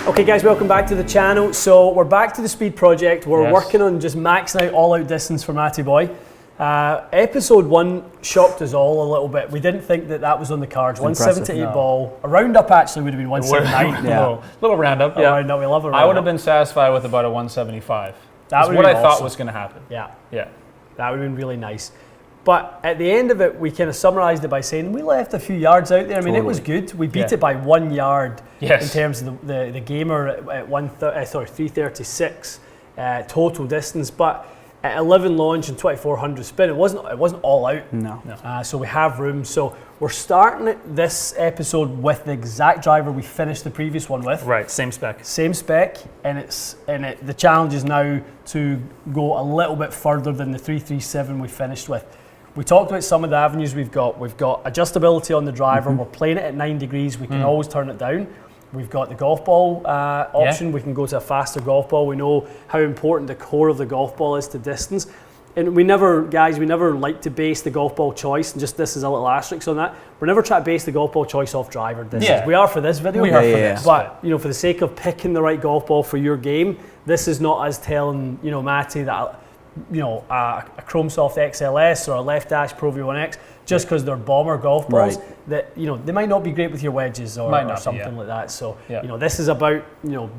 Okay guys, welcome back to the channel. So we're back to the speed project. We're working on just maxing out all out distance for Matty Boy. Episode 1 shocked us all a little bit. We didn't think that that was on the cards. 178 ball. A roundup actually would have been 179. Little roundup. Yeah. Round up. We love a roundup. I would have been satisfied with about a 175. That's what I thought was going to happen. Yeah. Yeah. That would have been really nice. But at the end of it, we kind of summarised it by saying we left a few yards out there. I mean, it was good. We beat it by 1 yard in terms of the gamer at 336 total distance. But at 11 launch and 2400 spin, it wasn't all out. No. So we have room. So we're starting this episode with the exact driver we finished the previous one with. Right, same spec. Same spec, and the challenge is now to go a little bit further than the 337 we finished with. We talked about some of the avenues we've got. We've got adjustability on the driver. We're playing it at 9 degrees. We can always turn it down. We've got the golf ball option. We can go to a faster golf ball. We know how important the core of the golf ball is to distance. And we never like to base the golf ball choice, and just this is a little asterisk on that. We're never trying to base the golf ball choice off driver distance. Yeah. We are for this video. But for the sake of picking the right golf ball for your game, this is not us telling Matty that a Chrome Soft XLS or a Left Dash Pro V1X just because they're bomber golf balls that they might not be great with your wedges or something like that. So this is about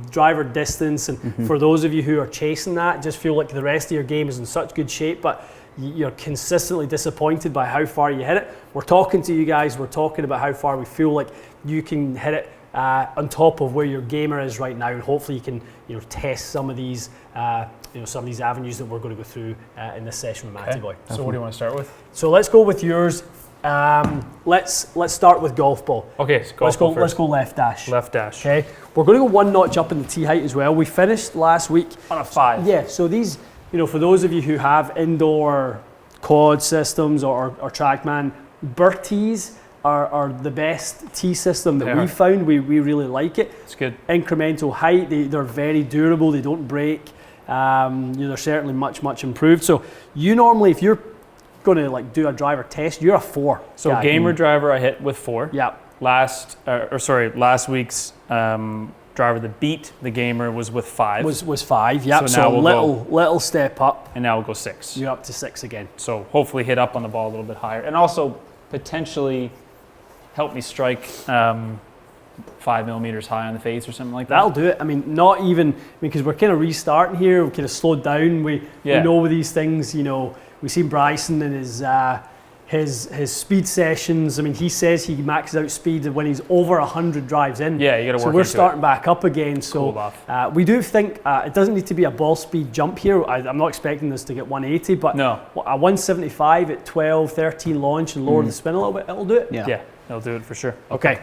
driver distance, and for those of you who are chasing that, just feel like the rest of your game is in such good shape, but you're consistently disappointed by how far you hit it. We're talking to you guys. We're talking about how far we feel like you can hit it on top of where your gamer is right now, and hopefully you can test some of these avenues that we're going to go through in this session with Matty Boy. So what do you want to start with? So let's go with yours. Let's start with golf ball. Okay, so let's go left dash. Left dash. Okay, we're going to go one notch up in the tee height as well. We finished last week on a 5. Yeah. So these, for those of you who have indoor quad systems or TrackMan, Burr tees are the best tee system that we've found. We really like it. It's good. Incremental height. They're very durable. They don't break. They're certainly much improved. So you normally, if you're going to do a driver test, you're a 4. So gamer driver I hit with 4. Yeah. Last week's driver that beat the gamer was with 5. Was 5. Yeah. So little step up. And now we'll go 6. You're up to 6 again. So hopefully hit up on the ball a little bit higher, and also potentially help me strike 5 millimeters high on the face or something like that. That'll do it. I mean, not even because we're kind of restarting here. We kind of slowed down. We know with these things. We've seen Bryson and his speed sessions. I mean, he says he maxes out speed when he's over 100 drives in. Yeah, you got to work. So we're starting back up again. So we do think it doesn't need to be a ball speed jump here. I'm not expecting this to get 180, but a 175 at 12, 13 launch and lower the spin a little bit. It'll do it. Yeah, it'll do it for sure. Okay.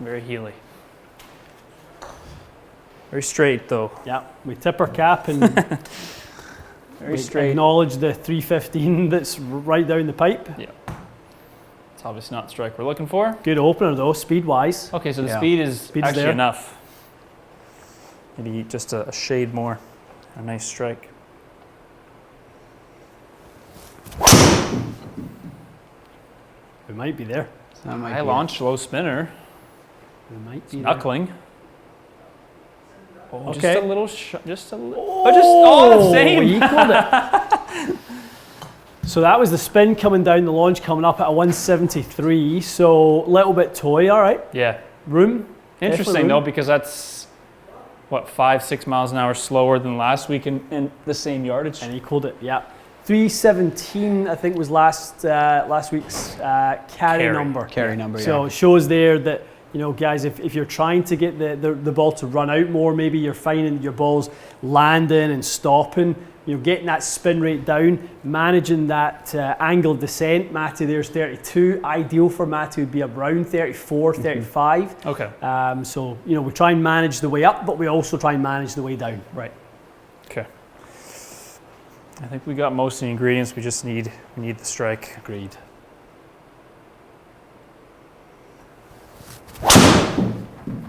Very heely. Very straight though. Yeah, we tip our cap and very straight. Acknowledge the 315 that's right down the pipe. Yeah. It's obviously not the strike we're looking for. Good opener though, speed wise. Okay, so the speed is actually enough. Maybe just a shade more. A nice strike. We might be there. High launch, low spinner. We might be knuckling. Oh, okay. Just a little. The same. We equaled it. So that was the spin coming down the launch, coming up at a 173. So a little bit toy, all right. Yeah. Room. Interesting though, because that's 5-6 miles an hour slower than last week in the same yardage. And equaled it. Yeah. 317, I think, was last week's carry number. Carry number. Yeah. So it shows there that. Guys, if you're trying to get the ball to run out more, maybe you're finding your ball's landing and stopping, getting that spin rate down, managing that angle of descent. Matty there's 32. Ideal for Matty would be around 34, 35. Okay. So, we try and manage the way up, but we also try and manage the way down. Right. Okay. I think we got most of the ingredients. We just need the strike. Agreed.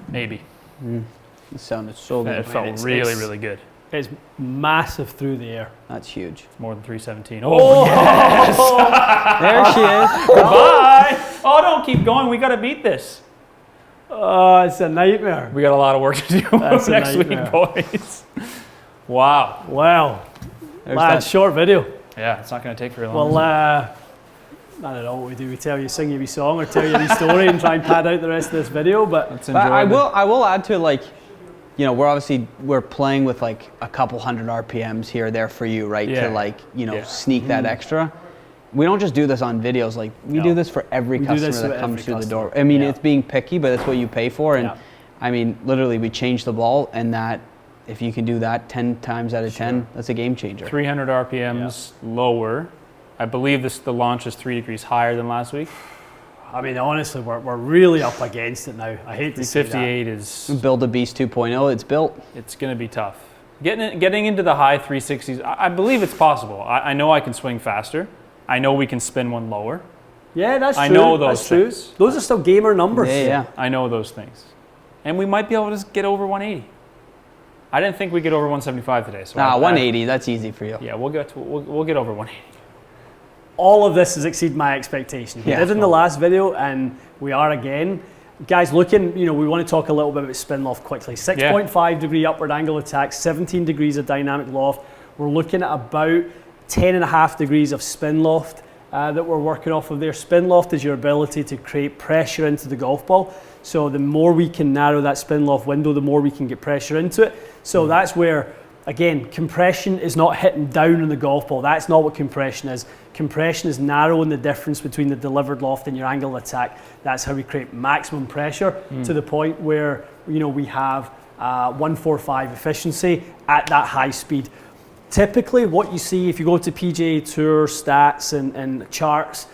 Maybe. It sounded so good. It felt really good. It's massive through the air. That's huge. It's more than 317. Oh, yes! There she is. Goodbye! Oh, don't keep going. We got to beat this. Oh, it's a nightmare. We got a lot of work to do That's a next week, nightmare. boys. Wow. Wow. There's Lad, that. short video. Yeah, it's not going to take very long. Well, I don't know what we do. We tell you, sing you a wee song or tell you a wee story and try and pad out the rest of this video. But Let's enjoy But it. I will add to, like, you know, we're playing with like a couple hundred RPMs here or there for you, right? Yeah. To like, you know, Yeah. sneak that extra. We don't just do this on videos. Like, we No. do this for every We do this customer with that comes every through the customer. door. I mean, Yeah. it's being picky, but that's what you pay for. And Yeah. I mean, literally, we changed the ball, and that if you can do that 10 times out of 10, that's a game changer. 300 RPMs lower. I believe the launch is 3 degrees higher than last week. I mean, honestly, we're really up against it now. I hate to say that. 358 is Build a Beast 2.0. It's built. it's going to be tough. Getting into the high 360s, I believe it's possible. I know I can swing faster. I know we can spin one lower. Yeah, that's true. I know those That's true. things. Those are still gamer numbers. Yeah. I know those things. And we might be able to just get over 180. I didn't think we'd get over 175 today. So Nah, 180. That's easy for you. Yeah, we'll get over 180. All of this has exceeded my expectations. We Yeah. did in the last video, and we are again. Guys, looking, you know, we want to talk a little bit about spin loft quickly. 6.5 degree upward angle attack, 17 degrees of dynamic loft. We're looking at about 10.5 degrees of spin loft that we're working off of there. Spin loft is your ability to create pressure into the golf ball. So the more we can narrow that spin loft window, the more we can get pressure into it. So that's where, again, compression is not hitting down on the golf ball. That's not what compression is. Compression is narrowing the difference between the delivered loft and your angle of attack. That's how we create maximum pressure to the point where, you know, we have 145 efficiency at that high speed. Typically, what you see if you go to PGA Tour stats and charts,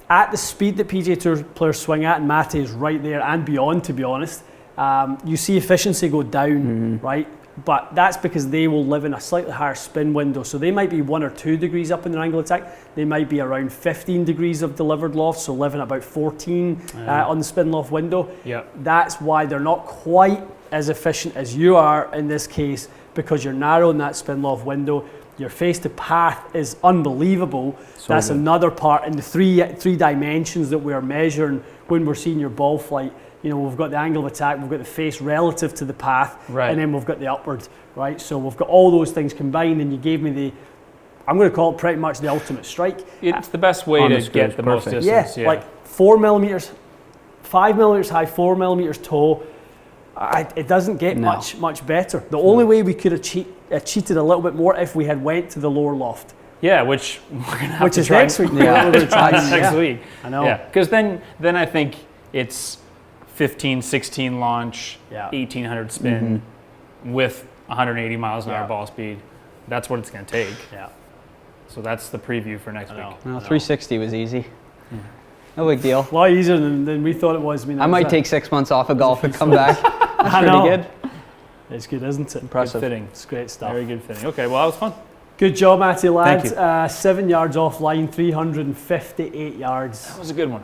at the speed that PGA Tour players swing at, and Matty is right there and beyond, to be honest, you see efficiency go down, right? But that's because they will live in a slightly higher spin window. So they might be 1 or 2 degrees up in their angle attack. They might be around 15 degrees of delivered loft, so living about 14 on the spin loft window. Yeah. That's why they're not quite as efficient as you are in this case, because you're narrowing that spin loft window. Your face to path is unbelievable. So That's good. another part in the three dimensions that we are measuring when we're seeing your ball flight. You know, we've got the angle of attack, we've got the face relative to the path, Right. and then we've got the upward, right? So we've got all those things combined, and you gave me I'm going to call it pretty much the ultimate strike. It's the best way On to the screws, get the most perfect. distance. Yeah, like 4 millimeters, 5 millimeters high, 4 millimeters tall. It doesn't get No. much better. The only way we could have cheated a little bit more if we had went to the lower loft, Yeah, which we're gonna have which to is try next week. Yeah. We're going to try next yeah. week. I know. Yeah, because then I think it's 15, 16 launch, Yeah. 1800 spin with 180 miles an Yeah. hour ball speed. That's what it's going to take. Yeah. So that's the preview for next I week. know. Well, 360 was easy. No big deal. A lot easier than we thought it was. I mean, I might take 6 months off of golf and come back. That's I pretty know. good. It's good, isn't it? Good Impressive. fitting. It's great stuff. Very good fitting. Okay, well, that was fun. Good job, Matty, lad. Thank you. 7 yards offline, 358 yards. That was a good one.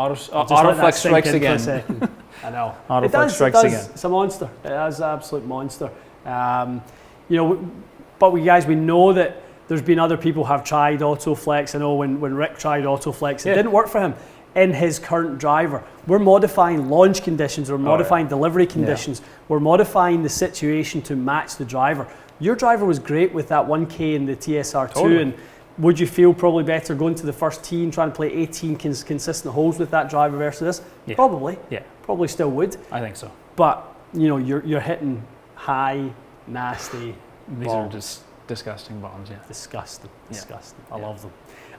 Just let that Autoflex sink strikes in for a again. second. I know. Autoflex It does, strikes again. It's a monster. It is an absolute monster. You know, but we guys, we know that there's been other people who have tried Autoflex. I know when Rick tried Autoflex, it Yeah. didn't work for him in his current driver. We're modifying launch conditions, we're modifying delivery conditions, we're modifying the situation to match the driver. Your driver was great with that 1K in the TSR2, Totally. and would you feel probably better going to the first tee and trying to play 18 consistent holes with that driver versus this? Yeah. Probably. Yeah, Probably still would. I think so. But you know, you're hitting high, nasty, These ball. are just disgusting bombs, yeah. Disgusting. Yeah. Disgusting. I Yeah. love them.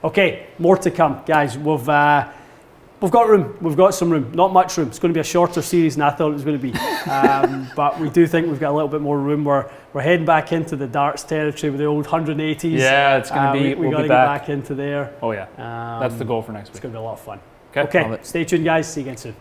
Okay, more to come, guys. We've got room. We've got some room. Not much room. It's going to be a shorter series than I thought it was going to be. But we do think we've got a little bit more room. We're heading back into the darts territory with the old 180s. Yeah, it's going to be, We we'll got to be get back. back into there. Oh, yeah. That's the goal for next It's week. going to be a lot of fun. Okay. Okay, stay tuned, guys. See you again soon.